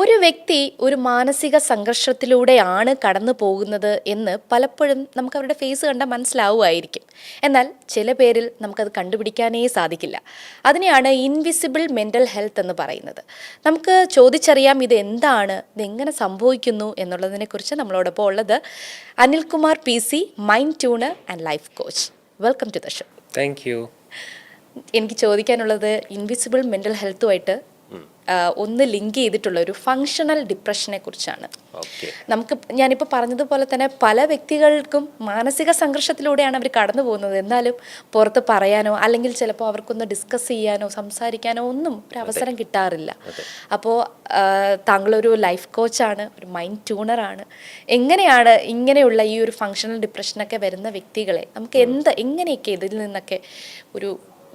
ഒരു വ്യക്തി ഒരു മാനസിക സംഘർഷത്തിലൂടെയാണ് കടന്നു പോകുന്നത് എന്ന് പലപ്പോഴും നമുക്ക് അവരുടെ ഫേസ് കണ്ടാൽ മനസ്സിലാവുമായിരിക്കും. എന്നാൽ ചില പേരിൽ നമുക്കത് കണ്ടുപിടിക്കാനേ സാധിക്കില്ല. അതിനെയാണ് ഇൻവിസിബിൾ മെൻ്റൽ ഹെൽത്ത് എന്ന് പറയുന്നത്. നമുക്ക് ചോദിച്ചറിയാം ഇത് എന്താണ്, ഇതെങ്ങനെ സംഭവിക്കുന്നു എന്നുള്ളതിനെക്കുറിച്ച് നമ്മളോടൊപ്പം ഉള്ളത് Anilkumar PC, mind tuner and life coach. Welcome to the show. Thank you. എനിക്ക് ചോദിക്കാനുള്ളത് ഇൻവിസിബിൾ മെൻ്റൽ ഹെൽത്തുമായിട്ട് ഒന്ന് ലിങ്ക് ചെയ്തിട്ടുള്ള ഒരു ഫങ്ഷണൽ ഡിപ്രഷനെ കുറിച്ചാണ്. ഞാനിപ്പോൾ പറഞ്ഞതുപോലെ തന്നെ പല വ്യക്തികൾക്കും മാനസിക സംഘർഷത്തിലൂടെയാണ് അവർ കടന്നു പോകുന്നത്. എന്നാലും പുറത്ത് പറയാനോ അല്ലെങ്കിൽ ചിലപ്പോൾ അവർക്കൊന്ന് ഡിസ്കസ് ചെയ്യാനോ സംസാരിക്കാനോ ഒന്നും ഒരു അവസരം കിട്ടാറില്ല. അപ്പോൾ താങ്കളൊരു ലൈഫ് കോച്ചാണ്, ഒരു മൈൻഡ് ട്യൂണറാണ്. എങ്ങനെയാണ് ഇങ്ങനെയുള്ള ഈ ഒരു ഫങ്ഷണൽ ഡിപ്രഷനൊക്കെ വരുന്ന വ്യക്തികളെ നമുക്ക് എങ്ങനെയൊക്കെ ഇതിൽ നിന്നൊക്കെ ഒരു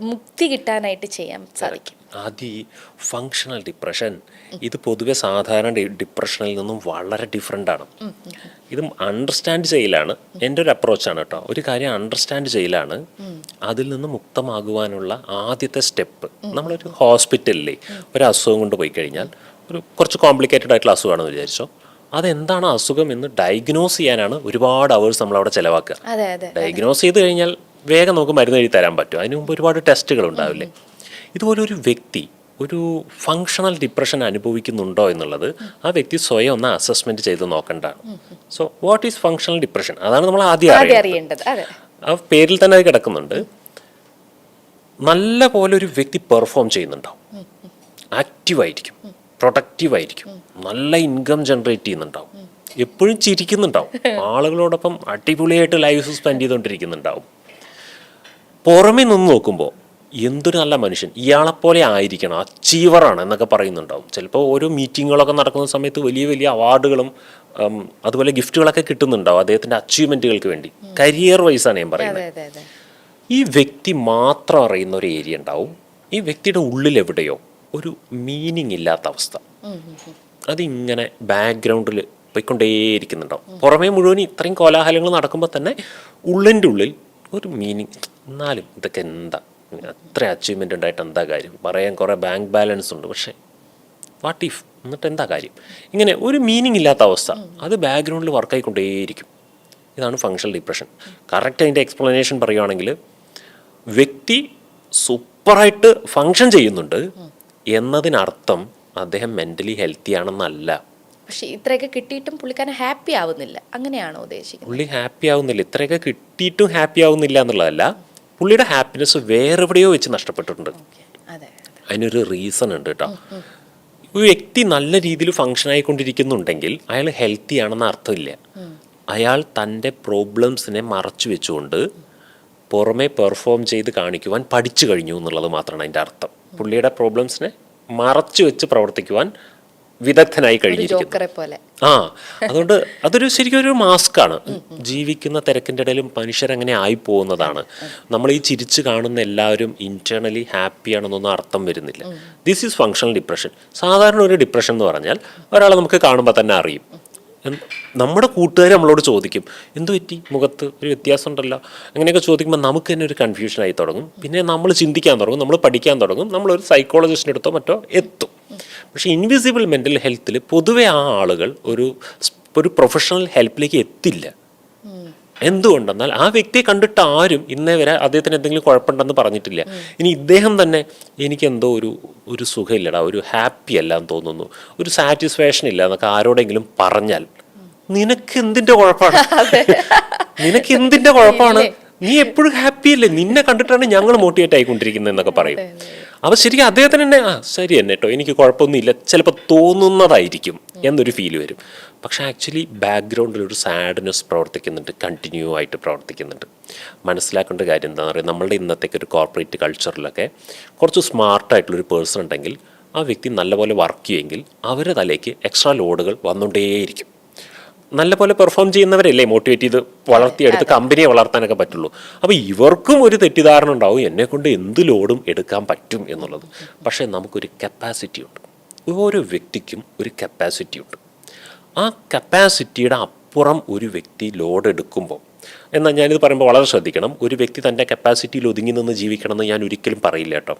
മുക്തി കിട്ടാനായിട്ട് ചെയ്യാൻ സാധിക്കും? ആദ്യം ഈ ഫങ്ഷണൽ ഡിപ്രഷൻ ഇത് പൊതുവെ സാധാരണ ഡിപ്രഷനിൽ നിന്നും വളരെ ഡിഫറെൻ്റ് ആണ്. ഇത് അണ്ടർസ്റ്റാൻഡ് ചെയ്യലാണ് എൻ്റെ ഒരു അപ്രോച്ചാണ് കേട്ടോ. ഒരു കാര്യം അണ്ടർസ്റ്റാൻഡ് ചെയ്യലാണ് അതിൽ നിന്ന് മുക്തമാകുവാനുള്ള ആദ്യത്തെ സ്റ്റെപ്പ്. നമ്മളൊരു ഹോസ്പിറ്റലിൽ ഒരു അസുഖം കൊണ്ട് പോയി കഴിഞ്ഞാൽ കുറച്ച് കോംപ്ലിക്കേറ്റഡ് ആയിട്ടുള്ള അസുഖമാണെന്ന് വിചാരിച്ചോ, അതെന്താണ് അസുഖം എന്ന് ഡയഗ്നോസ് ചെയ്യാനാണ് ഒരുപാട് അവേഴ്സ് നമ്മളവിടെ ചിലവാക്കുക. ഡയഗ്നോസ് ചെയ്ത് കഴിഞ്ഞാൽ വേഗം നമുക്ക് മരുന്ന് എഴുതി തരാൻ പറ്റും. അതിന് മുമ്പ് ഒരുപാട് ടെസ്റ്റുകൾ ഉണ്ടാവില്ലേ. ഇതുപോലെ ഒരു വ്യക്തി ഒരു ഫങ്ഷണൽ ഡിപ്രഷൻ അനുഭവിക്കുന്നുണ്ടോ എന്നുള്ളത് ആ വ്യക്തി സ്വയം ഒന്ന് അസസ്മെന്റ് ചെയ്ത് നോക്കേണ്ടതാണ്. So what is functional depression? അതാണ് നമ്മൾ ആദ്യം അറിയേണ്ടത്. ആ പേരിൽ തന്നെ അത് കിടക്കുന്നുണ്ട്. നല്ല പോലെ ഒരു വ്യക്തി പെർഫോം ചെയ്യുന്നുണ്ടാവും, ആക്റ്റീവായിരിക്കും, പ്രൊഡക്റ്റീവായിരിക്കും, നല്ല ഇൻകം ജനറേറ്റ് ചെയ്യുന്നുണ്ടാവും, എപ്പോഴും ചിരിക്കുന്നുണ്ടാവും, ആളുകളോടൊപ്പം അടിപൊളിയായിട്ട് ലൈഫ് സ്പെൻഡ് ചെയ്തുകൊണ്ടിരിക്കുന്നുണ്ടാവും. പുറമേ നിന്ന് നോക്കുമ്പോൾ എന്തൊരു നല്ല മനുഷ്യൻ, ഇയാളെപ്പോലെ ആയിരിക്കണം, അച്ചീവറാണ് എന്നൊക്കെ പറയുന്നുണ്ടാവും. ചിലപ്പോൾ ഓരോ മീറ്റിങ്ങുകളൊക്കെ നടക്കുന്ന സമയത്ത് വലിയ വലിയ അവാർഡുകളും അതുപോലെ ഗിഫ്റ്റുകളൊക്കെ കിട്ടുന്നുണ്ടാവും അദ്ദേഹത്തിൻ്റെ അച്ചീവ്മെൻറ്റുകൾക്ക് വേണ്ടി. കരിയർ വൈസാണ് ഞാൻ പറയുന്നത്. ഈ വ്യക്തി മാത്രം അറിയുന്ന ഒരു ഏരിയ ഉണ്ടാവും. ഈ വ്യക്തിയുടെ ഉള്ളിൽ എവിടെയോ ഒരു മീനിങ് ഇല്ലാത്ത അവസ്ഥ, അതിങ്ങനെ ബാക്ക്ഗ്രൗണ്ടിൽ പോയിക്കൊണ്ടേയിരിക്കുന്നുണ്ടാവും. പുറമേ മുഴുവൻ ഇത്രയും കോലാഹലങ്ങൾ നടക്കുമ്പോൾ തന്നെ ഉള്ളിൻ്റെ ഉള്ളിൽ ഒരു മീനിങ്. എന്നാലും ഇതൊക്കെ എന്താ, അത്ര അച്ചീവ്മെൻ്റ് ഉണ്ടായിട്ട് എന്താ കാര്യം, പറയാൻ കുറേ ബാങ്ക് ബാലൻസ് ഉണ്ട്, പക്ഷേ വാട്ട് ഇഫ്, എന്നിട്ട് എന്താ കാര്യം? ഇങ്ങനെ ഒരു മീനിങ് ഇല്ലാത്ത അവസ്ഥ, അത് ബാക്ക്ഗ്രൗണ്ടിൽ വർക്കായിക്കൊണ്ടേയിരിക്കും. ഇതാണ് ഫങ്ഷണൽ ഡിപ്രഷൻ. കറക്റ്റ് അതിൻ്റെ എക്സ്പ്ലനേഷൻ പറയുകയാണെങ്കിൽ വ്യക്തി സൂപ്പറായിട്ട് ഫങ്ഷൻ ചെയ്യുന്നുണ്ട് എന്നതിനർത്ഥം അദ്ദേഹം മെൻ്റലി ഹെൽത്തി ആണെന്നല്ല. പക്ഷേ ഇത്രയൊക്കെ കിട്ടിയിട്ടും പുള്ളിക്കാരൻ ഹാപ്പി ആവുന്നില്ല, അങ്ങനെയാണോ ഉദ്ദേശിക്കുന്നത്? പുള്ളി ഹാപ്പി ആവുന്നില്ല, ഇത്രയൊക്കെ കിട്ടിയിട്ടും ഹാപ്പി ആവുന്നില്ല എന്നുള്ളതല്ല, പുള്ളിയുടെ ഹാപ്പിനെസ് വേറെ എവിടെയോ വെച്ച് നഷ്ടപ്പെട്ടിട്ടുണ്ട്. അതിനൊരു റീസൺ ഉണ്ട് കേട്ടോ. ഒരു വ്യക്തി നല്ല രീതിയിൽ ഫങ്ഷൻ ആയിക്കൊണ്ടിരിക്കുന്നുണ്ടെങ്കിൽ അയാൾ ഹെൽത്തി ആണെന്ന് അർത്ഥമില്ല. അയാൾ തൻ്റെ പ്രോബ്ലംസിനെ മറച്ചു വെച്ചുകൊണ്ട് പുറമെ പെർഫോം ചെയ്ത് കാണിക്കുവാൻ പഠിച്ചു കഴിഞ്ഞു എന്നുള്ളത് മാത്രമാണ് അതിൻ്റെ അർത്ഥം. പുള്ളിയുടെ പ്രോബ്ലംസിനെ മറച്ചു വെച്ച് പ്രവർത്തിക്കുവാൻ വിദഗ്ധനായി കഴിഞ്ഞിരിക്കുന്നു. അതുകൊണ്ട് അതൊരു ശരിക്കും ഒരു മാസ്കാണ്. ജീവിക്കുന്ന തിരക്കിൻ്റെ ഇടയിലും മനുഷ്യരങ്ങനെ ആയിപ്പോകുന്നതാണ്. നമ്മൾ ഈ ചിരിച്ച് കാണുന്ന എല്ലാവരും ഇന്റേണലി ഹാപ്പിയാണെന്നൊന്നും അർത്ഥം വരുന്നില്ല. This is functional depression. സാധാരണ ഒരു ഡിപ്രഷൻ എന്ന് പറഞ്ഞാൽ ഒരാളെ നമുക്ക് കാണുമ്പോൾ തന്നെ അറിയും. നമ്മുടെ കൂട്ടുകാർ നമ്മളോട് ചോദിക്കും, എന്തു പറ്റി, മുഖത്ത് ഒരു വ്യത്യാസം ഉണ്ടല്ലോ, അങ്ങനെയൊക്കെ ചോദിക്കുമ്പോൾ നമുക്ക് തന്നെ ഒരു കൺഫ്യൂഷനായി തുടങ്ങും. പിന്നെ നമ്മൾ ചിന്തിക്കാൻ തുടങ്ങും, നമ്മൾ പഠിക്കാൻ തുടങ്ങും, നമ്മളൊരു സൈക്കോളജിസ്റ്റിൻ്റെ അടുത്തോ മറ്റോ എത്തും. പക്ഷേ ഇൻവിസിബിൾ മെൻ്റൽ ഹെൽത്തിൽ പൊതുവെ ആ ആളുകൾ ഒരു പ്രൊഫഷണൽ ഹെൽപ്പിലേക്ക് എത്തില്ല. എന്തുകൊണ്ടെന്നാൽ ആ വ്യക്തിയെ കണ്ടിട്ട് ആരും ഇന്നേ വരെ അദ്ദേഹത്തിന് എന്തെങ്കിലും കുഴപ്പമുണ്ടെന്ന് പറഞ്ഞിട്ടില്ല. ഇനി ഇദ്ദേഹം തന്നെ എനിക്ക് എന്തോ ഒരു സുഖമില്ലടാ, ഒരു ഹാപ്പി അല്ല എന്ന് തോന്നുന്നു, ഒരു സാറ്റിസ്ഫാക്ഷൻ ഇല്ല എന്നൊക്കെ ആരോടെങ്കിലും പറഞ്ഞാൽ നിനക്ക് എന്തിൻ്റെ കുഴപ്പമാണ്? നിനക്ക് എന്തിൻ്റെ കുഴപ്പമാണ്? നീ എപ്പോഴും ഹാപ്പി അല്ലേ, നിന്നെ കണ്ടിട്ടാണ് ഞങ്ങൾ മോട്ടിവേറ്റ് ആയിക്കൊണ്ടിരിക്കുന്നത് എന്നൊക്കെ പറയും. അപ്പോൾ ശരിക്കും അദ്ദേഹത്തിന് തന്നെ ശരി തന്നെ കേട്ടോ, എനിക്ക് കുഴപ്പമൊന്നുമില്ല ചിലപ്പോൾ തോന്നുന്നതായിരിക്കും എന്നൊരു ഫീല് വരും. പക്ഷേ ആക്ച്വലി ബാക്ക്ഗ്രൗണ്ടിൽ ഒരു സാഡ്നെസ് പ്രവർത്തിക്കുന്നുണ്ട്, കണ്ടിന്യൂ ആയിട്ട് പ്രവർത്തിക്കുന്നുണ്ട്. മനസ്സിലാക്കേണ്ട കാര്യം എന്താണെന്ന് പറയുക, നമ്മളുടെ ഇന്നത്തേക്ക് ഒരു കോർപ്പറേറ്റ് കൾച്ചറിലൊക്കെ കുറച്ച് സ്മാർട്ടായിട്ടുള്ളൊരു പേഴ്സൺ ഉണ്ടെങ്കിൽ ആ വ്യക്തി നല്ലപോലെ വർക്ക് ചെയ്യുമെങ്കിൽ അവരുടെ തലേക്ക് എക്സ്ട്രാ ലോഡുകൾ വന്നുകൊണ്ടേയിരിക്കും. നല്ലപോലെ പെർഫോം ചെയ്യുന്നവരല്ലേ മോട്ടിവേറ്റ് ചെയ്ത് വളർത്തിയെടുത്ത് കമ്പനിയെ വളർത്താനൊക്കെ പറ്റുള്ളൂ. അപ്പോൾ ഇവർക്കും ഒരു തെറ്റിദ്ധാരണ ഉണ്ടാവും, എന്നെക്കൊണ്ട് എന്ത് ലോഡും എടുക്കാൻ പറ്റും എന്നുള്ളത്. പക്ഷേ നമുക്കൊരു കപ്പാസിറ്റി ഉണ്ട്, ഓരോ വ്യക്തിക്കും ഒരു കപ്പാസിറ്റി ഉണ്ട്. ആ കപ്പാസിറ്റിയുടെ അപ്പുറം ഒരു വ്യക്തി ലോഡ് എടുക്കുമ്പോൾ, എന്നാൽ ഞാനിത് പറയുമ്പോൾ വളരെ ശ്രദ്ധിക്കണം, ഒരു വ്യക്തി തൻ്റെ കപ്പാസിറ്റിയിൽ ഒതുങ്ങി നിന്ന് ജീവിക്കണമെന്ന് ഞാൻ ഒരിക്കലും പറയില്ല കേട്ടോ.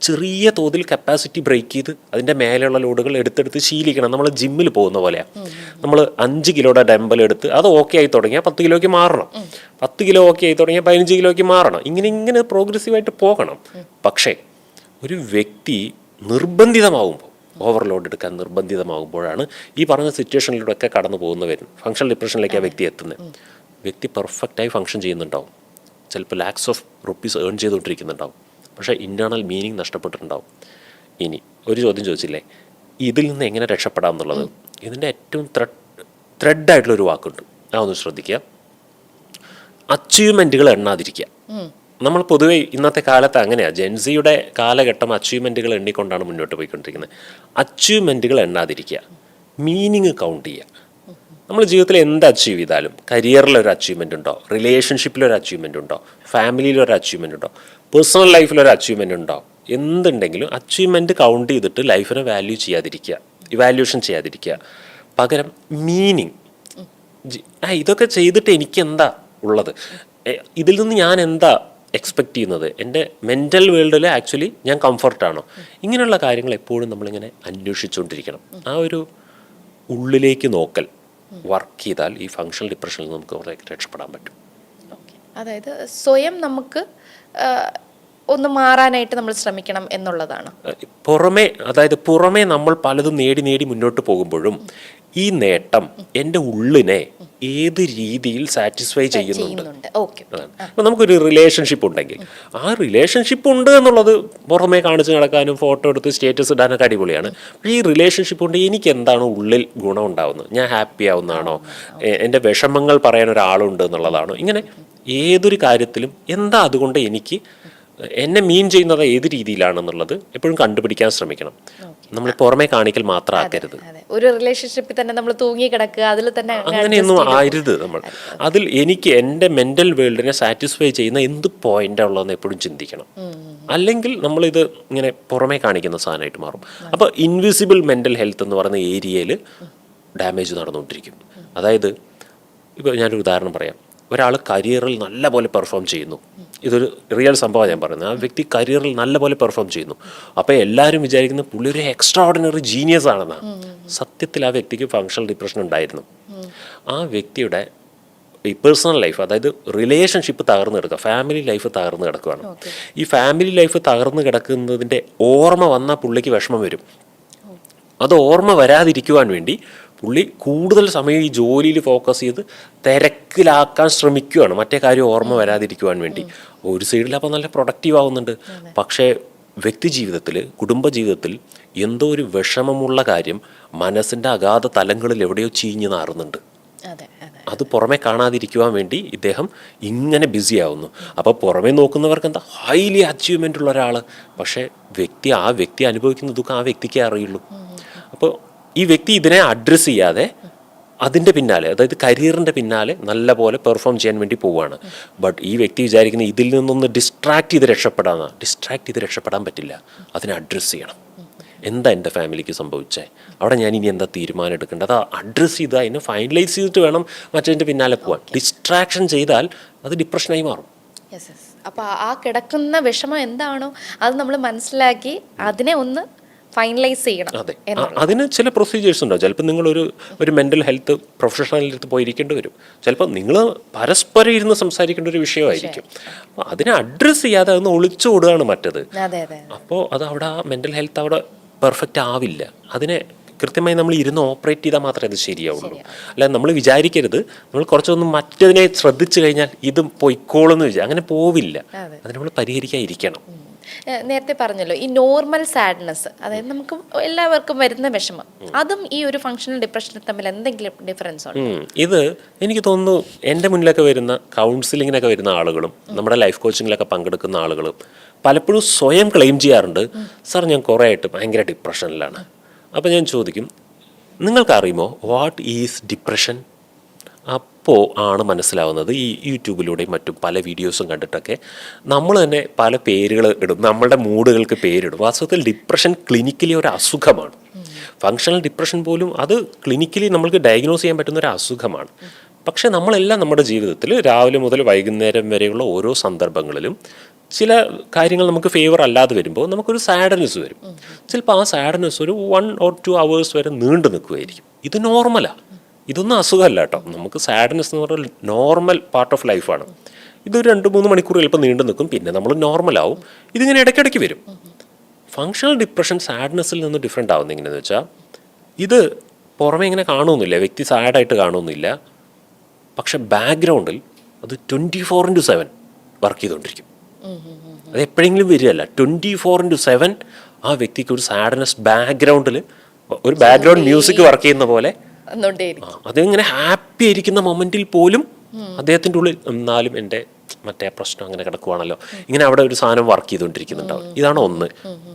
ചെറിയ തോതിൽ കപ്പാസിറ്റി ബ്രേക്ക് ചെയ്ത് അതിൻ്റെ മേലെയുള്ള ലോഡുകൾ എടുത്തെടുത്ത് ശീലിക്കണം. നമ്മൾ ജിമ്മിൽ പോകുന്ന പോലെയാണ്. നമ്മൾ 5 കിലോയുടെ ഡംബൽ എടുത്ത് അത് ഓക്കെ ആയി തുടങ്ങിയാൽ 10 കിലോയ്ക്ക് മാറണം, 10 കിലോ ഓക്കെ ആയി തുടങ്ങിയാൽ 15 കിലോയ്ക്ക് മാറണം. ഇങ്ങനെ പ്രോഗ്രസീവായിട്ട് പോകണം. പക്ഷേ ഒരു വ്യക്തി നിർബന്ധിതമാകുമ്പോൾ, ഓവർലോഡ് എടുക്കാൻ നിർബന്ധിതമാകുമ്പോഴാണ് ഈ പറഞ്ഞ സിറ്റുവേഷനിലൂടെയൊക്കെ കടന്നു പോകുന്നവരും ഫങ്ഷണൽ ഡിപ്രഷനിലേക്ക് ആ വ്യക്തി എത്തുന്നത്. വ്യക്തി പെർഫെക്റ്റായി ഫങ്ഷൻ ചെയ്യുന്നുണ്ടാവും, ചിലപ്പോൾ ലാക്സ് ഓഫ് റുപ്പീസ് ഏൺ ചെയ്തുകൊണ്ടിരിക്കുന്നുണ്ടാവും, പക്ഷേ ഇൻറ്റേർണൽ മീനിങ് നഷ്ടപ്പെട്ടിട്ടുണ്ടാവും. ഇനി ഒരു ചോദ്യം ചോദിച്ചില്ലേ, ഇതിൽ നിന്ന് എങ്ങനെ രക്ഷപ്പെടാം എന്നുള്ളത്. ഇതിൻ്റെ ഏറ്റവും ത്രെഡായിട്ടുള്ളൊരു വാക്കുണ്ട്, അതൊന്ന് ശ്രദ്ധിക്കുക. അച്ചീവ്മെൻറ്റുകൾ എണ്ണാതിരിക്കുക. നമ്മൾ പൊതുവേ ഇന്നത്തെ കാലത്ത് അങ്ങനെയാണ്, ജെൻസിയുടെ കാലഘട്ടം അച്ചീവ്മെൻറ്റുകൾ എണ്ണിക്കൊണ്ടാണ് മുന്നോട്ട് പോയിക്കൊണ്ടിരിക്കുന്നത്. അച്ചീവ്മെൻറ്റുകൾ എണ്ണാതിരിക്കുക, മീനിങ് കൗണ്ട് ചെയ്യുക. നമ്മൾ ജീവിതത്തിൽ എന്ത് അച്ചീവ് ചെയ്താലും, കരിയറിലൊരു അച്ചീവ്മെൻ്റ് ഉണ്ടോ, റിലേഷൻഷിപ്പിലൊരു അച്ചീവ്മെൻ്റ് ഉണ്ടോ, ഫാമിലിയിലൊരു അച്ചീവ്മെൻ്റ് ഉണ്ടോ, പേഴ്സണൽ ലൈഫിലൊരു അച്ചീവ്മെൻ്റ് ഉണ്ടോ, എന്തുണ്ടെങ്കിലും അച്ചീവ്മെൻറ്റ് കൗണ്ട് ചെയ്തിട്ട് ലൈഫിനെ വാല്യൂ ചെയ്യാതിരിക്കുക, ഇവാല്യൂഷൻ ചെയ്യാതിരിക്കുക. പകരം മീനിങ്, ഇതൊക്കെ ചെയ്തിട്ട് എനിക്ക് എന്താ ഉള്ളത്, ഇതിൽ നിന്ന് ഞാൻ എന്താ എക്സ്പെക്റ്റ് ചെയ്യുന്നത്, എൻ്റെ മെൻ്റൽ വേൾഡിൽ ആക്ച്വലി ഞാൻ കംഫർട്ടാണോ, ഇങ്ങനെയുള്ള കാര്യങ്ങൾ എപ്പോഴും നമ്മളിങ്ങനെ അന്വേഷിച്ചുകൊണ്ടിരിക്കണം. ആ ഒരു ഉള്ളിലേക്ക് നോക്കൽ വർക്ക് ചെയ്താൽ ഈ ഫങ്ഷണൽ ഡിപ്രഷനിൽ നമുക്ക് കുറേ രക്ഷപ്പെടാൻ പറ്റും. അതായത് സ്വയം നമുക്ക് ഒന്ന് മാറാനായിട്ട് നമ്മൾ ശ്രമിക്കണം എന്നുള്ളതാണ്. പുറമേ നമ്മൾ പലതും നേടി മുന്നോട്ട് പോകുമ്പോഴും ഈ നേട്ടം എൻ്റെ ഉള്ളിനെ ഏത് രീതിയിൽ സാറ്റിസ്ഫൈ ചെയ്യുന്നുണ്ട്. അപ്പോൾ നമുക്കൊരു റിലേഷൻഷിപ്പ് ഉണ്ടെങ്കിൽ ആ റിലേഷൻഷിപ്പ് ഉണ്ട് എന്നുള്ളത് പുറമേ കാണിച്ച് നടക്കാനും ഫോട്ടോ എടുത്ത് സ്റ്റേറ്റസ് ഇടാനൊക്കെ അടിപൊളിയാണ്. പക്ഷേ ഈ റിലേഷൻഷിപ്പ് കൊണ്ട് എനിക്ക് എന്താണ് ഉള്ളിൽ ഗുണം ഉണ്ടാവുന്നത്, ഞാൻ ഹാപ്പി ആവുന്നതാണോ, എൻ്റെ വിഷമങ്ങൾ പറയാൻ ഒരാളുണ്ട് എന്നുള്ളതാണോ, ഇങ്ങനെ ഏതൊരു കാര്യത്തിലും എന്താ അതുകൊണ്ട് എനിക്ക് എന്നെ മീൻ ചെയ്യുന്നത് ഏത് രീതിയിലാണെന്നുള്ളത് എപ്പോഴും കണ്ടുപിടിക്കാൻ ശ്രമിക്കണം. നമ്മൾ പുറമേ കാണിക്കൽ മാത്രം ആക്കരുത്. ഒരു റിലേഷൻഷിപ്പിൽ തന്നെ നമ്മൾ തൂങ്ങി കിടക്കുക, അതിൽ തന്നെ അങ്ങനെയൊന്നും ആയിരുത്. നമ്മൾ അതിൽ എനിക്ക് എൻ്റെ മെൻ്റൽ വേൾഡിനെ സാറ്റിസ്ഫൈ ചെയ്യുന്ന എന്ത് പോയിൻ്റാണ് ഉള്ളതെന്ന് എപ്പോഴും ചിന്തിക്കണം. അല്ലെങ്കിൽ നമ്മളിത് ഇങ്ങനെ പുറമേ കാണിക്കുന്ന സാധനമായിട്ട് മാറും. അപ്പോൾ ഇൻവിസിബിൾ മെൻ്റൽ ഹെൽത്ത് എന്ന് പറയുന്ന ഏരിയയിൽ ഡാമേജ് നടന്നുകൊണ്ടിരിക്കും. അതായത് ഇപ്പോൾ ഞാനൊരു ഉദാഹരണം പറയാം. ഒരാൾ കരിയറിൽ നല്ല പോലെ പെർഫോം ചെയ്യുന്നു, ഇതൊരു റിയൽ സംഭവമാണ് ഞാൻ പറയുന്നത്. ആ വ്യക്തി കരിയറിൽ നല്ല പോലെ പെർഫോം ചെയ്യുന്നു. അപ്പോൾ എല്ലാവരും വിചാരിക്കുന്നത് പുള്ളി ഒരു എക്സ്ട്രാ ഓർഡിനറി ജീനിയസ് ആണെന്നാണ്. സത്യത്തിൽ ആ വ്യക്തിക്ക് ഫങ്ഷണൽ ഡിപ്രഷൻ ഉണ്ടായിരുന്നു. ആ വ്യക്തിയുടെ ഈ പേഴ്സണൽ ലൈഫ്, അതായത് റിലേഷൻഷിപ്പ് തകർന്നു കിടക്കുക, ഫാമിലി ലൈഫ് തകർന്നു കിടക്കുകയാണ്. ഈ ഫാമിലി ലൈഫ് തകർന്നു കിടക്കുന്നതിൻ്റെ ഓർമ്മ വന്നാൽ പുള്ളിക്ക് വിഷമം വരും. അത് ഓർമ്മ വരാതിരിക്കുവാൻ വേണ്ടി പുള്ളി കൂടുതൽ സമയം ഈ ജോലിയിൽ ഫോക്കസ് ചെയ്ത് തിരക്കിലാക്കാൻ ശ്രമിക്കുകയാണ്, മറ്റേ കാര്യം ഓർമ്മ വരാതിരിക്കുവാൻ വേണ്ടി. ഒരു സൈഡിൽ അപ്പോൾ നല്ല പ്രൊഡക്റ്റീവ് ആവുന്നുണ്ട്, പക്ഷേ വ്യക്തി ജീവിതത്തിൽ, കുടുംബജീവിതത്തിൽ എന്തോ ഒരു വിഷമമുള്ള കാര്യം മനസ്സിൻ്റെ അഗാധ തലങ്ങളിൽ എവിടെയോ ചീഞ്ഞ് നാറുന്നുണ്ട്. അത് പുറമെ കാണാതിരിക്കുവാൻ വേണ്ടി ഇദ്ദേഹം ഇങ്ങനെ ബിസി ആവുന്നു. അപ്പോൾ പുറമേ നോക്കുന്നവർക്ക് എന്താ ഹൈലി അച്ചീവ്മെൻ്റ് ഉള്ള ഒരാൾ, പക്ഷേ ആ വ്യക്തി അനുഭവിക്കുന്ന ദുഃഖം ആ വ്യക്തിക്കേ അറിയുള്ളൂ. അപ്പോൾ ഈ വ്യക്തി ഇതിനെ അഡ്രസ്സ് ചെയ്യാതെ അതിൻ്റെ പിന്നാലെ, അതായത് കരിയറിൻ്റെ പിന്നാലെ നല്ല പോലെ പെർഫോം ചെയ്യാൻ വേണ്ടി പോവുകയാണ്. ബട്ട് ഈ വ്യക്തി വിചാരിക്കുന്ന ഇതിൽ നിന്നൊന്ന് ഡിസ്ട്രാക്ട് ചെയ്ത് രക്ഷപ്പെടാൻ പറ്റില്ല. അതിനെ അഡ്രസ്സ് ചെയ്യണം. എന്താ എൻ്റെ ഫാമിലിക്ക് സംഭവിച്ചത്, അവിടെ ഞാൻ ഇനി എന്താ തീരുമാനം എടുക്കേണ്ടത്, അത് അഡ്രസ്സ് ചെയ്ത് അതിനെ ഫൈനലൈസ് ചെയ്തിട്ട് വേണം മറ്റതിൻ്റെ പിന്നാലെ പോകാൻ. ഡിസ്ട്രാക്ഷൻ ചെയ്താൽ അത് ഡിപ്രഷനായി മാറും. അപ്പോൾ ആ കിടക്കുന്ന വിഷമം എന്താണോ അത് നമ്മൾ മനസ്സിലാക്കി അതിനെ ഒന്ന് ഫൈനലൈസ് ചെയ്യണം. അതെ, അതിന് ചില പ്രൊസീജിയേഴ്സ് ഉണ്ടാവും. ചിലപ്പോൾ നിങ്ങളൊരു മെൻ്റൽ ഹെൽത്ത് പ്രൊഫഷണലിൻ്റെ അടുത്ത് പോയിരിക്കേണ്ടി വരും. ചിലപ്പോൾ നിങ്ങൾ പരസ്പരം ഇരുന്ന് സംസാരിക്കേണ്ട ഒരു വിഷയമായിരിക്കും. അപ്പോൾ അതിനെ അഡ്രസ്സ് ചെയ്യാതെ അതൊന്ന് ഒളിച്ചോടുകയാണ് മറ്റത്. അപ്പോൾ അത് അവിടെ ആ മെൻ്റൽ ഹെൽത്ത് അവിടെ പെർഫെക്റ്റ് ആവില്ല. അതിനെ കൃത്യമായി നമ്മൾ ഇരുന്ന് ഓപ്പറേറ്റ് ചെയ്താൽ മാത്രമേ അത് ശരിയാവുള്ളൂ. അല്ലാതെ നമ്മൾ വിചാരിക്കരുത് നമ്മൾ കുറച്ചൊന്നും മറ്റതിനെ ശ്രദ്ധിച്ചു കഴിഞ്ഞാൽ ഇത് പൊയ്ക്കോളെന്ന് അങ്ങനെ പോവില്ല. അത് നമ്മൾ പരിഹരിക്കാതിരിക്കണം. നേരത്തെ പറഞ്ഞല്ലോ ഈ നോർമൽ സാഡ്നെസ്, അതായത് നമുക്ക് എല്ലാവർക്കും വരുന്ന വിഷമം, അതും ഈ ഒരു ഫങ്ഷണൽ ഡിപ്രഷനും തമ്മിൽ എന്തെങ്കിലും ഡിഫറൻസ് ഉണ്ടോ? ഇത് എനിക്ക് തോന്നുന്നു എൻ്റെ മുന്നിലൊക്കെ വരുന്ന കൗൺസിലിങ്ങിനൊക്കെ വരുന്ന ആളുകളും നമ്മുടെ ലൈഫ് കോച്ചിങ്ങിലൊക്കെ പങ്കെടുക്കുന്ന ആളുകളും പലപ്പോഴും സ്വയം ക്ലെയിം ചെയ്യാറുണ്ട്, സാർ ഞാൻ കുറേ ആയിട്ട് ഭയങ്കര ഡിപ്രഷനിലാണ്. അപ്പോൾ ഞാൻ ചോദിക്കും, നിങ്ങൾക്കറിയുമോ വാട്ട് ഈസ് ഡിപ്രഷൻ? അപ്പോൾ ആണ് മനസ്സിലാവുന്നത്. ഈ യൂട്യൂബിലൂടെയും മറ്റും പല വീഡിയോസും കണ്ടിട്ടൊക്കെ നമ്മൾ തന്നെ പല പേരുകൾ ഇടും, നമ്മളുടെ മൂഡുകൾക്ക് പേരിടും. വാസ്തവത്തിൽ ഡിപ്രഷൻ ക്ലിനിക്കലി ഒരു അസുഖമാണ്. ഫങ്ഷണൽ ഡിപ്രഷൻ പോലും അത് ക്ലിനിക്കലി നമ്മൾക്ക് ഡയഗ്നോസ് ചെയ്യാൻ പറ്റുന്ന ഒരു അസുഖമാണ്. പക്ഷേ നമ്മളെല്ലാം നമ്മുടെ ജീവിതത്തിൽ രാവിലെ മുതൽ വൈകുന്നേരം വരെയുള്ള ഓരോ സന്ദർഭങ്ങളിലും ചില കാര്യങ്ങൾ നമുക്ക് ഫേവർ അല്ലാതെ വരുമ്പോൾ നമുക്കൊരു സാഡ്നെസ് വരും. ചിലപ്പോൾ ആ സാഡ്നെസ് ഒരു 1 or 2 hours വരെ നീണ്ടു നിൽക്കുമായിരിക്കും. ഇത് നോർമലാണ്, ഇതൊന്നും അസുഖമല്ല കേട്ടോ. നമുക്ക് സാഡ്നെസ് എന്ന് പറഞ്ഞാൽ നോർമൽ പാർട്ട് ഓഫ് ലൈഫാണ്. ഇതൊരു 2-3 മണിക്കൂർ ചിലപ്പോൾ നീണ്ടു നിൽക്കും, പിന്നെ നമ്മൾ നോർമലാവും. ഇതിങ്ങനെ ഇടയ്ക്കിടയ്ക്ക് വരും. ഫങ്ഷണൽ ഡിപ്രഷൻ സാഡ്നെസ്സിൽ നിന്ന് ഡിഫറെൻ്റ് ആവുന്നത് എങ്ങനെയാണെന്ന് വെച്ചാൽ, ഇത് പുറമെ ഇങ്ങനെ കാണുമൊന്നുമില്ല, വ്യക്തി സാഡായിട്ട് കാണുമൊന്നുമില്ല, പക്ഷെ ബാക്ക്ഗ്രൗണ്ടിൽ അത് 24/7 വർക്ക് ചെയ്തുകൊണ്ടിരിക്കും. അത് എപ്പോഴെങ്കിലും വരികയല്ല, 24/7 ആ വ്യക്തിക്ക് ഒരു സാഡ്നെസ് ബാക്ക്ഗ്രൗണ്ടിൽ ഒരു ബാക്ക്ഗ്രൗണ്ട് മ്യൂസിക് വർക്ക് ചെയ്യുന്ന പോലെ അതിങ്ങനെ ഹാപ്പി ആയിരിക്കുന്ന മൊമെന്റിൽ പോലും അദ്ദേഹത്തിൻ്റെ ഉള്ളിൽ എന്നാലും എൻ്റെ മറ്റേ പ്രശ്നം അങ്ങനെ കിടക്കുവാണല്ലോ, ഇങ്ങനെ അവിടെ ഒരു സാധനം വർക്ക് ചെയ്തുകൊണ്ടിരിക്കുന്നുണ്ടാവും. ഇതാണ് ഒന്ന്.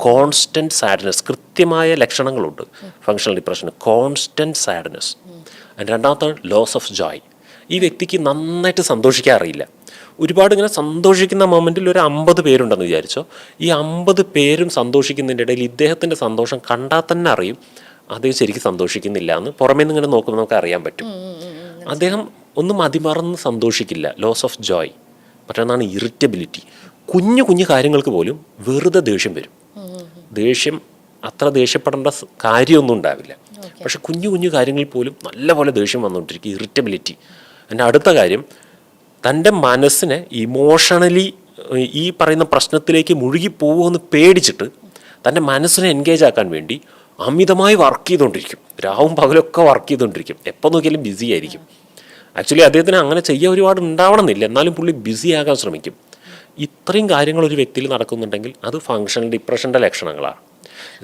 കോൺസ്റ്റന്റ് സാഡ്നെസ്, കൃത്യമായ ലക്ഷണങ്ങളുണ്ട് ഫങ്ഷണൽ ഡിപ്രഷന്, കോൺസ്റ്റന്റ് സാഡ്നെസ്. രണ്ടാമത്താണ് ലോസ് ഓഫ് ജോയ്. ഈ വ്യക്തിക്ക് നന്നായിട്ട് സന്തോഷിക്കാൻ അറിയില്ല. ഒരുപാട് ഇങ്ങനെ സന്തോഷിക്കുന്ന മൊമെൻറ്റിൽ ഒരു 50 പേരുണ്ടെന്ന് വിചാരിച്ചോ, ഈ 50 പേരും സന്തോഷിക്കുന്നതിൻ്റെ ഇടയിൽ ഇദ്ദേഹത്തിൻ്റെ സന്തോഷം കണ്ടാൽ തന്നെ അറിയും അദ്ദേഹം ശരിക്കും സന്തോഷിക്കുന്നില്ല എന്ന്. പുറമേ നിന്ന് ഇങ്ങനെ നോക്കുമ്പോൾ നമുക്ക് അറിയാൻ പറ്റും. അദ്ദേഹം ഒന്നും മതിമറന്ന് സന്തോഷിക്കില്ല, ലോസ് ഓഫ് ജോയ്. മറ്റൊന്നാണ് ഇറിറ്റബിലിറ്റി. കുഞ്ഞു കുഞ്ഞു കാര്യങ്ങൾക്ക് പോലും വെറുതെ ദേഷ്യം വരും. ദേഷ്യം അത്ര ദേഷ്യപ്പെടേണ്ട കാര്യമൊന്നും ഉണ്ടാവില്ല, പക്ഷെ കുഞ്ഞു കുഞ്ഞു കാര്യങ്ങളിൽ പോലും നല്ലപോലെ ദേഷ്യം വന്നുകൊണ്ടിരിക്കും, ഇറിറ്റബിലിറ്റി. എൻ്റെ അടുത്ത കാര്യം, തൻ്റെ മനസ്സിനെ ഇമോഷണലി ഈ പറയുന്ന പ്രശ്നത്തിലേക്ക് മുഴുകിപ്പോകുമെന്ന് പേടിച്ചിട്ട് തൻ്റെ മനസ്സിനെ എൻഗേജ് ആക്കാൻ വേണ്ടി അമിതമായി വർക്ക് ചെയ്തുകൊണ്ടിരിക്കും. രാവും പകലൊക്കെ വർക്ക് ചെയ്തുകൊണ്ടിരിക്കും, എപ്പോൾ നോക്കിയാലും ബിസി ആയിരിക്കും. ആക്ച്വലി അദ്ദേഹത്തിന് അങ്ങനെ ചെയ്യാൻ ഒരുപാട് ഉണ്ടാവണമെന്നില്ല, എന്നാലും പുള്ളി ബിസി ആകാൻ ശ്രമിക്കും. ഇത്രയും കാര്യങ്ങൾ ഒരു വ്യക്തിയിൽ നടക്കുന്നുണ്ടെങ്കിൽ അത് ഫങ്ഷണൽ ഡിപ്രഷൻ്റെ ലക്ഷണങ്ങളാണ്.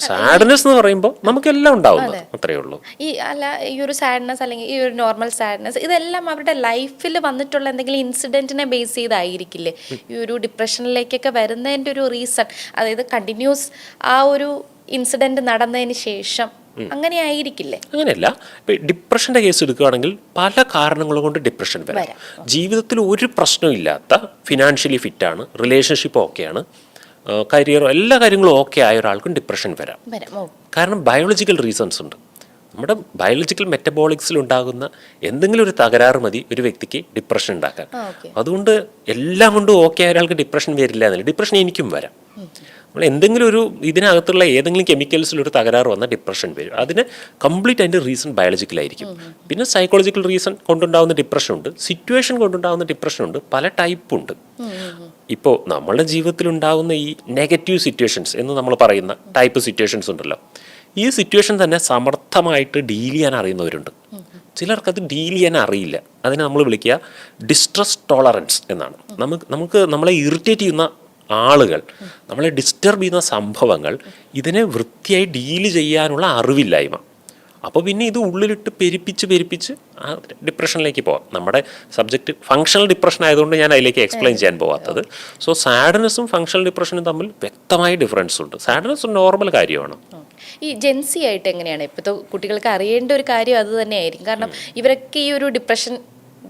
സാഡ്നെസ് എന്ന് പറയുമ്പോൾ നമുക്കെല്ലാം ഉണ്ടാവുന്നത് അത്രയേ ഉള്ളൂ. ഈ ഒരു സാഡ്നെസ് അല്ലെങ്കിൽ ഈ ഒരു നോർമൽ സാഡ്നെസ് ഇതെല്ലാം അവരുടെ ലൈഫിൽ വന്നിട്ടുള്ള എന്തെങ്കിലും ഇൻസിഡൻറ്റിനെ ബേസ് ചെയ്തായിരിക്കില്ലേ ഈ ഒരു ഡിപ്രഷനിലേക്കൊക്കെ വരുന്നതിൻ്റെ ഒരു റീസൺ? അതായത് കണ്ടിന്യൂസ് ആ ഒരു ഇൻസിഡൻറ്റ് നടന്നതിന് ശേഷം അങ്ങനെ ആയിരിക്കില്ലേ? അങ്ങനെയല്ല. ഇപ്പം ഡിപ്രഷൻ്റെ കേസ് എടുക്കുകയാണെങ്കിൽ പല കാരണങ്ങൾ കൊണ്ട് ഡിപ്രഷൻ വരാം. ജീവിതത്തിൽ ഒരു പ്രശ്നമില്ലാത്ത, ഫിനാൻഷ്യലി ഫിറ്റാണ്, റിലേഷൻഷിപ്പ് ഓക്കെയാണ്, കരിയർ എല്ലാ കാര്യങ്ങളും ഓക്കെ ആയ ഒരാൾക്കും ഡിപ്രഷൻ വരാം. കാരണം ബയോളജിക്കൽ റീസൺസ് ഉണ്ട്. നമ്മുടെ ബയോളജിക്കൽ മെറ്റബോളിക്സിൽ ഉണ്ടാകുന്ന എന്തെങ്കിലും ഒരു തകരാറ് മതി ഒരു വ്യക്തിക്ക് ഡിപ്രഷൻ ഉണ്ടാക്കാൻ. അതുകൊണ്ട് എല്ലാം കൊണ്ടും ഓക്കെ ആയ ഒരാൾക്ക് ഡിപ്രഷൻ വരില്ല എന്നല്ല, ഡിപ്രഷൻ എനിക്കും വരാം. നമ്മൾ എന്തെങ്കിലും ഒരു ഇതിനകത്തുള്ള ഏതെങ്കിലും കെമിക്കൽസിലൊരു തകരാറ് വന്നാൽ ഡിപ്രഷൻ വരും. അതിന് കംപ്ലീറ്റ് അതിൻ്റെ റീസൺ ബയോളജിക്കലായിരിക്കും. പിന്നെ സൈക്കോളജിക്കൽ റീസൺ കൊണ്ടുണ്ടാകുന്ന ഡിപ്രഷനുണ്ട്, സിറ്റുവേഷൻ കൊണ്ടുണ്ടാകുന്ന ഡിപ്രഷനുണ്ട്, പല ടൈപ്പുണ്ട്. ഇപ്പോൾ നമ്മളുടെ ജീവിതത്തിൽ ഉണ്ടാകുന്ന ഈ നെഗറ്റീവ് സിറ്റുവേഷൻസ് എന്ന് നമ്മൾ പറയുന്ന ടൈപ്പ് സിറ്റുവേഷൻസ് ഉണ്ടല്ലോ, ഈ സിറ്റുവേഷൻ തന്നെ സമർത്ഥമായിട്ട് ഡീൽ ചെയ്യാൻ അറിയുന്നവരുണ്ട്. ചിലർക്കത് ഡീൽ ചെയ്യാൻ അറിയില്ല. അതിനെ നമ്മൾ വിളിക്കുക ഡിസ്ട്രസ് ടോളറൻസ് എന്നാണ്. നമുക്ക് നമ്മളെ ഇറിറ്റേറ്റ് ചെയ്യുന്ന ആളുകൾ, നമ്മളെ ഡിസ്റ്റർബ് ചെയ്യുന്ന സംഭവങ്ങൾ, ഇതിനെ വൃത്തിയായി ഡീല് ചെയ്യാനുള്ള അറിവില്ലായ്മ. അപ്പോൾ പിന്നെ ഇത് ഉള്ളിലിട്ട് പെരുപ്പിച്ച് ആ ഡിപ്രഷനിലേക്ക് പോകാം. നമ്മുടെ സബ്ജക്റ്റ് ഫങ്ഷണൽ ഡിപ്രഷൻ ആയതുകൊണ്ട് ഞാൻ അതിലേക്ക് എക്സ്പ്ലെയിൻ ചെയ്യാൻ പോകാത്തത്. സോ സാഡ്നെസ്സും ഫങ്ഷണൽ ഡിപ്രഷനും തമ്മിൽ വ്യക്തമായ ഡിഫറൻസ് ഉണ്ട്. സാഡ്നെസ് നോർമൽ കാര്യമാണ്. ഈ ജെൻസി ആയിട്ട് എങ്ങനെയാണ് ഇപ്പോഴത്തെ കുട്ടികൾക്ക് അറിയേണ്ട ഒരു കാര്യം അത് തന്നെയായിരിക്കും. കാരണം ഇവരൊക്കെ ഈ ഒരു ഡിപ്രഷൻ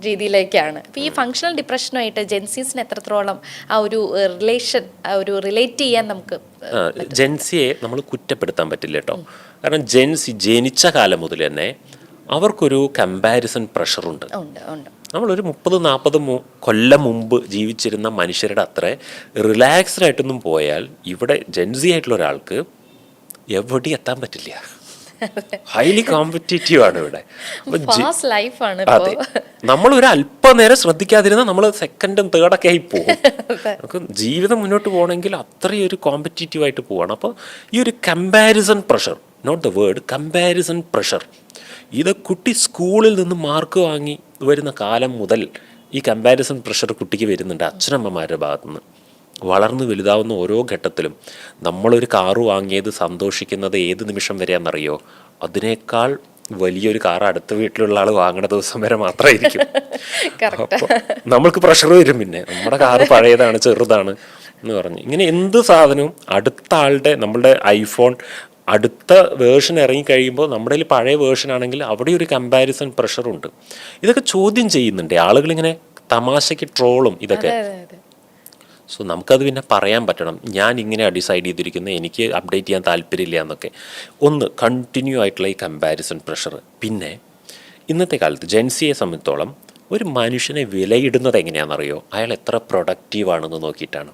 രീതിയിലേക്കാണ്. അപ്പോൾ ഈ ഫങ്ഷണൽ ഡിപ്രഷനുമായിട്ട് ജെൻസീസിന് എത്രത്തോളം ആ ഒരു റിലേഷൻ, ആ ഒരു റിലേറ്റ് ചെയ്യാൻ നമുക്ക്? ജെൻസിയെ നമ്മൾ കുറ്റപ്പെടുത്താൻ പറ്റില്ല കേട്ടോ. കാരണം ജെൻസി ജനിച്ച കാലം മുതൽ തന്നെ അവർക്കൊരു കമ്പാരിസൺ പ്രഷറുണ്ട്. നമ്മളൊരു 30-40 കൊല്ലം മുമ്പ് ജീവിച്ചിരുന്ന മനുഷ്യരുടെ അത്ര റിലാക്സ്ഡ് ആയിട്ടൊന്നും പോയാൽ ഇവിടെ ജെൻസി ആയിട്ടുള്ള ഒരാൾക്ക് എവിടെ എത്താൻ പറ്റില്ല. ഹൈലി കോമ്പറ്റീറ്റീവ് ആണ് ഇവിടെ. അതെ, നമ്മളൊരു അല്പനേരം ശ്രദ്ധിക്കാതിരുന്നാൽ നമ്മൾ സെക്കൻഡും തേർഡൊക്കെ ആയി പോകും. നമുക്ക് ജീവിതം മുന്നോട്ട് പോകണമെങ്കിൽ അത്രയും ഒരു കോമ്പറ്റീറ്റീവ് ആയിട്ട് പോവാണ്. അപ്പോൾ ഈ ഒരു comparison pressure, note the word, comparison pressure, ഇത് കുട്ടി സ്കൂളിൽ നിന്ന് മാർക്ക് വാങ്ങി വരുന്ന കാലം മുതൽ ഈ കമ്പാരിസൺ പ്രഷർ കുട്ടിക്ക് വരുന്നുണ്ട് അച്ഛനമ്മമാരുടെ ഭാഗത്തുനിന്ന്. വളർന്നു വലുതാവുന്ന ഓരോ ഘട്ടത്തിലും നമ്മളൊരു കാറ് വാങ്ങിയത് സന്തോഷിക്കുന്നത് ഏത് നിമിഷം വരെയാണെന്നറിയോ? അതിനേക്കാൾ വലിയൊരു കാർ അടുത്ത വീട്ടിലുള്ള ആൾ വാങ്ങണ ദിവസം വരെ മാത്രമായിരിക്കും. അപ്പോൾ നമ്മൾക്ക് പ്രഷർ വരും. പിന്നെ നമ്മുടെ കാറ് പഴയതാണ്, ചെറുതാണ് എന്ന് പറഞ്ഞ് ഇങ്ങനെ എന്ത് സാധനവും അടുത്ത ആളുടെ, നമ്മളുടെ ഐഫോൺ അടുത്ത വേർഷൻ ഇറങ്ങിക്കഴിയുമ്പോൾ നമ്മുടെ കയ്യിൽ പഴയ വേർഷൻ ആണെങ്കിൽ അവിടെ ഒരു കമ്പാരിസൺ പ്രഷറുണ്ട്. ഇതൊക്കെ ചോദ്യം ചെയ്യുന്നുണ്ട് ആളുകളിങ്ങനെ തമാശയ്ക്ക്, ട്രോളും ഇതൊക്കെ. സോ നമുക്കത് പിന്നെ പറയാൻ പറ്റണം, ഞാൻ ഇങ്ങനെ ഡിസൈഡ് ചെയ്തിരിക്കുന്നത്, എനിക്ക് അപ്ഡേറ്റ് ചെയ്യാൻ താല്പര്യമില്ല എന്നൊക്കെ. ഒന്ന് കണ്ടിന്യൂ ആയിട്ടുള്ള ഈ കമ്പാരിസൺ പ്രഷർ. പിന്നെ ഇന്നത്തെ കാലത്ത് ജെൻസിയെ സംബന്ധിച്ചോളം ഒരു മനുഷ്യനെ വിലയിടുന്നത് എങ്ങനെയാണെന്നറിയോ? അയാൾ എത്ര പ്രൊഡക്റ്റീവാണെന്ന് നോക്കിയിട്ടാണ്.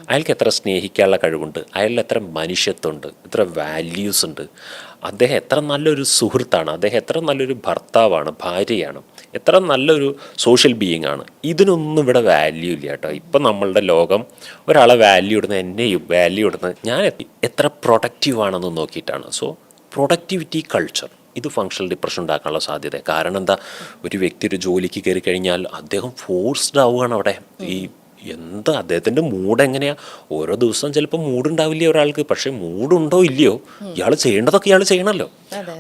അയാൾക്ക് എത്ര സ്നേഹിക്കാനുള്ള കഴിവുണ്ട്, അയാളിൽ എത്ര മനുഷ്യത്വമുണ്ട്, എത്ര വാല്യൂസ് ഉണ്ട്, അദ്ദേഹം എത്ര നല്ലൊരു സുഹൃത്താണ്, അദ്ദേഹം എത്ര നല്ലൊരു ഭർത്താവാണ്, ഭാര്യയാണ്, എത്ര നല്ലൊരു സോഷ്യൽ ബീയിങ് ആണ്. ഇതിനൊന്നും ഇവിടെ വാല്യൂ ഇല്ല കേട്ടോ. ഇപ്പം നമ്മളുടെ ലോകം ഒരാളെ വാല്യൂ ഇടുന്നത്, എന്നെയും വാല്യൂ ഇടുന്നത് ഞാൻ എത്ര പ്രൊഡക്റ്റീവാണെന്ന് നോക്കിയിട്ടാണ്. സോ പ്രൊഡക്ടിവിറ്റി കൾച്ചർ ഇത് ഫങ്ഷണൽ ഡിപ്രഷൻ ഉണ്ടാക്കാനുള്ള സാധ്യത. കാരണം എന്താ, ഒരു വ്യക്തി ഒരു ജോലിക്ക് കയറി കഴിഞ്ഞാൽ അദ്ദേഹം ഫോഴ്സ്ഡ് ആവുകയാണ് അവിടെ. എന്താ അദ്ദേഹത്തിൻ്റെ മൂഡ് എങ്ങനെയാണ്? ഓരോ ദിവസം ചിലപ്പോൾ മൂഡുണ്ടാവില്ല ഒരാൾക്ക്, പക്ഷേ മൂഡുണ്ടോ ഇല്ലയോ ഇയാൾ ചെയ്യേണ്ടതൊക്കെ ഇയാൾ ചെയ്യണമല്ലോ.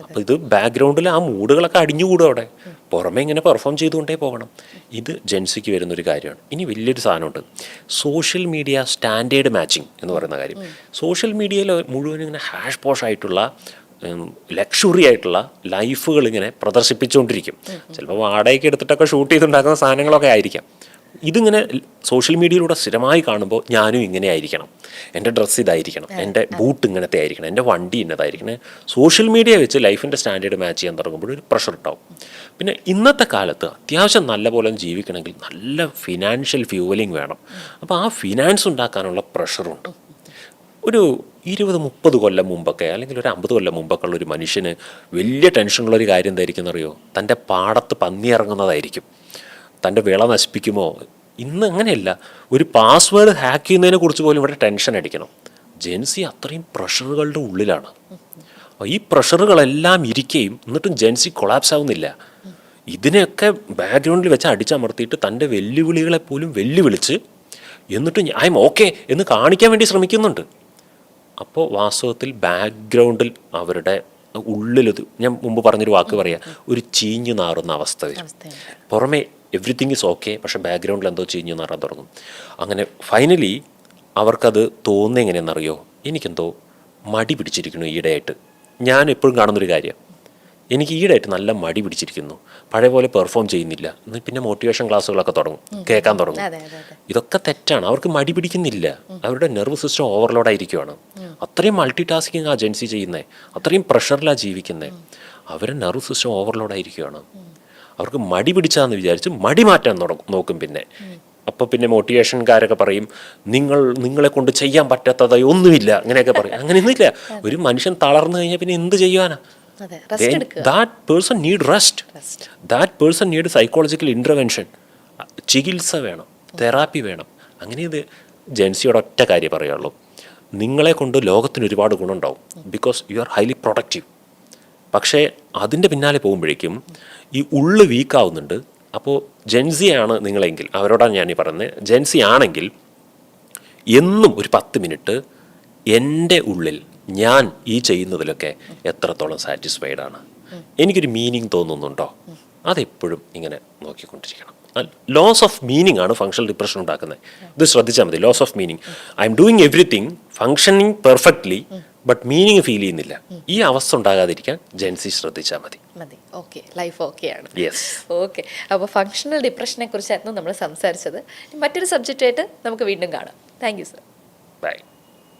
അപ്പോൾ ഇത് ബാക്ക്ഗ്രൗണ്ടിൽ ആ മൂഡുകളൊക്കെ അടിഞ്ഞുകൂടും അവിടെ. പുറമെ ഇങ്ങനെ പെർഫോം ചെയ്തുകൊണ്ടേ പോകണം. ഇത് ജെൻസിക്ക് വരുന്നൊരു കാര്യമാണ്. ഇനി വലിയൊരു സാധനമുണ്ട്, സോഷ്യൽ മീഡിയ സ്റ്റാൻഡേർഡ് മാച്ചിങ് എന്ന് പറയുന്ന കാര്യം. സോഷ്യൽ മീഡിയയിൽ മുഴുവൻ ഇങ്ങനെ ഹാഷ് പോഷ് ആയിട്ടുള്ള ലക്ഷറി ആയിട്ടുള്ള ലൈഫുകൾ ഇങ്ങനെ പ്രദർശിപ്പിച്ചുകൊണ്ടിരിക്കും. ചിലപ്പോൾ വാടകയ്ക്ക് എടുത്തിട്ടൊക്കെ ഷൂട്ട് ചെയ്തുണ്ടാക്കുന്ന സാധനങ്ങളൊക്കെ ആയിരിക്കാം. ഇതിങ്ങനെ സോഷ്യൽ മീഡിയയിലൂടെ സ്ഥിരമായി കാണുമ്പോൾ ഞാനും ഇങ്ങനെ ആയിരിക്കണം, എൻ്റെ ഡ്രസ്സ് ഇതായിരിക്കണം, എൻ്റെ ബൂട്ട് ഇങ്ങനത്തെ ആയിരിക്കണം, എൻ്റെ വണ്ടി ഇന്നതായിരിക്കണം. സോഷ്യൽ മീഡിയ വെച്ച് ലൈഫിൻ്റെ സ്റ്റാൻഡേർഡ് മാച്ച് ചെയ്യാൻ തുടങ്ങുമ്പോൾ ഒരു പ്രഷർ ഉണ്ടാവും. പിന്നെ ഇന്നത്തെ കാലത്ത് അത്യാവശ്യം നല്ല പോലെ ജീവിക്കണമെങ്കിൽ നല്ല ഫിനാൻഷ്യൽ ഫ്യൂവലിംഗ് വേണം. അപ്പോൾ ആ ഫിനാൻസ് ഉണ്ടാക്കാനുള്ള പ്രഷറുണ്ട്. ഒരു 20-30 കൊല്ലം മുമ്പൊക്കെ, അല്ലെങ്കിൽ ഒരു 50 കൊല്ലം മുമ്പൊക്കെ ഉള്ള ഒരു മനുഷ്യന് വലിയ ടെൻഷനുള്ളൊരു കാര്യം എന്തായിരിക്കും എന്നറിയോ? തൻ്റെ പാടത്ത് പന്നി ഇറങ്ങുന്നതായിരിക്കും, തൻ്റെ വിള നശിപ്പിക്കുമോ. ഇന്ന് അങ്ങനെയല്ല. ഒരു പാസ്വേഡ് ഹാക്ക് ചെയ്യുന്നതിനെ കുറിച്ച് പോലും ഇവിടെ ടെൻഷൻ അടിക്കണം. ജെൻസി അത്രയും പ്രഷറുകളുടെ ഉള്ളിലാണ്. ഈ പ്രഷറുകളെല്ലാം ഇരിക്കുകയും എന്നിട്ടും ജെൻസി കൊളാപ്സ് ആവുന്നില്ല. ഇതിനെയൊക്കെ ബാക്ക്ഗ്രൗണ്ടിൽ വെച്ച് അടിച്ചമർത്തിയിട്ട് തൻ്റെ വെല്ലുവിളികളെ പോലും വെല്ലുവിളിച്ച് എന്നിട്ടും ഐ എം ഓക്കെ എന്ന് കാണിക്കാൻ വേണ്ടി ശ്രമിക്കുന്നുണ്ട്. അപ്പോൾ വാസ്തവത്തിൽ ബാക്ക്ഗ്രൗണ്ടിൽ അവരുടെ ഉള്ളിലത്, ഞാൻ മുമ്പ് പറഞ്ഞൊരു വാക്ക് പറയാം, ഒരു ചീഞ്ഞു നാറുന്ന അവസ്ഥ വരും. പുറമെ എവ്രിതിങ് ഈസ് ഓക്കെ, പക്ഷേ ബാക്ക്ഗ്രൗണ്ടിൽ എന്തോ ചീഞ്ഞു നാറാൻ തുടങ്ങും. അങ്ങനെ ഫൈനലി അവർക്കത് തോന്നുന്നത് എങ്ങനെയെന്നറിയോ? എനിക്കെന്തോ മടി പിടിച്ചിരിക്കുന്നു ഈയിടെയായിട്ട്. ഞാൻ എപ്പോഴും കാണുന്നൊരു കാര്യം, എനിക്ക് ഈയിടെയായിട്ട് നല്ല മടി പിടിച്ചിരിക്കുന്നു, പഴയ പോലെ പെർഫോം ചെയ്യുന്നില്ല. പിന്നെ മോട്ടിവേഷൻ ക്ലാസ്സുകളൊക്കെ കേൾക്കാൻ തുടങ്ങും. ഇതൊക്കെ തെറ്റാണ്. അവർക്ക് മടി പിടിക്കുന്നില്ല, അവരുടെ നെർവ് സിസ്റ്റം ഓവർലോഡ് ആയിരിക്കുവാണ്. അത്രയും മൾട്ടി ടാസ്കിങ് ആ ജെൻസി ചെയ്യുന്നത്, അത്രയും പ്രഷറിലാണ് ജീവിക്കുന്നത്. അവരുടെ നെർവ് സിസ്റ്റം ഓവർലോഡ് ആയിരിക്കുവാണ്. അവർക്ക് മടി പിടിച്ചാന്ന് വിചാരിച്ച് മടി മാറ്റാൻ നോക്കും. അപ്പോൾ പിന്നെ മോട്ടിവേഷൻകാരൊക്കെ പറയും, നിങ്ങളെ കൊണ്ട് ചെയ്യാൻ പറ്റാത്തതായി ഒന്നുമില്ല, അങ്ങനെയൊക്കെ പറയും. അങ്ങനെയൊന്നുമില്ല. ഒരു മനുഷ്യൻ തളർന്നു കഴിഞ്ഞാൽ പിന്നെ എന്ത് ചെയ്യുവാനാ? That person need rest. That person need psychological intervention. ചികിത്സ വേണം, തെറാപ്പി വേണം. അങ്ങനെ ഇത് ജെൻസിയോട് ഒറ്റ കാര്യം പറയുള്ളൂ, നിങ്ങളെ കൊണ്ട് ലോകത്തിന് ഒരുപാട് ഗുണമുണ്ടാവും, because you are highly productive. പക്ഷേ അതിൻ്റെ പിന്നാലെ പോകുമ്പോഴേക്കും ഈ ഉള്ളു വീക്കാവുന്നുണ്ട്. അപ്പോൾ ജെൻസിയാണ് നിങ്ങളെങ്കിൽ, അവരോടാണ് ഞാനീ പറയുന്നത്, ജെൻസി ആണെങ്കിൽ എന്നും ഒരു 10 മിനിറ്റ് എൻ്റെ ഉള്ളിൽ ഞാൻ ഈ ചെയ്യുന്നതിലൊക്കെ എത്രത്തോളം സാറ്റിസ്ഫൈഡ് ആണ്, എനിക്കൊരു മീനിങ് തോന്നുന്നുണ്ടോ, അതെപ്പോഴും ഇങ്ങനെ നോക്കിക്കൊണ്ടിരിക്കണം. ലോസ് ഓഫ് മീനിങ് ആണ് ഫങ്ഷണൽ ഡിപ്രഷൻ ഉണ്ടാക്കുന്നത്. ഇത് ശ്രദ്ധിച്ചാൽ മതി. Loss of meaning, I am doing everything, functioning perfectly, but meaning feel ചെയ്യുന്നില്ല. ഈ അവസ്ഥ ഉണ്ടാകാതിരിക്കാൻ ജെൻസി ശ്രദ്ധിച്ചാൽ മതി. ഓക്കെ, ലൈഫ് ഓക്കെയാണ്. Yes, okay. അപ്പോൾ ഫങ്ഷണൽ ഡിപ്രഷനെ കുറിച്ചായിരുന്നു നമ്മൾ സംസാരിച്ചത്. മറ്റൊരു സബ്ജക്റ്റായിട്ട് നമുക്ക് വീണ്ടും കാണാം. Thank you sir. ബൈ.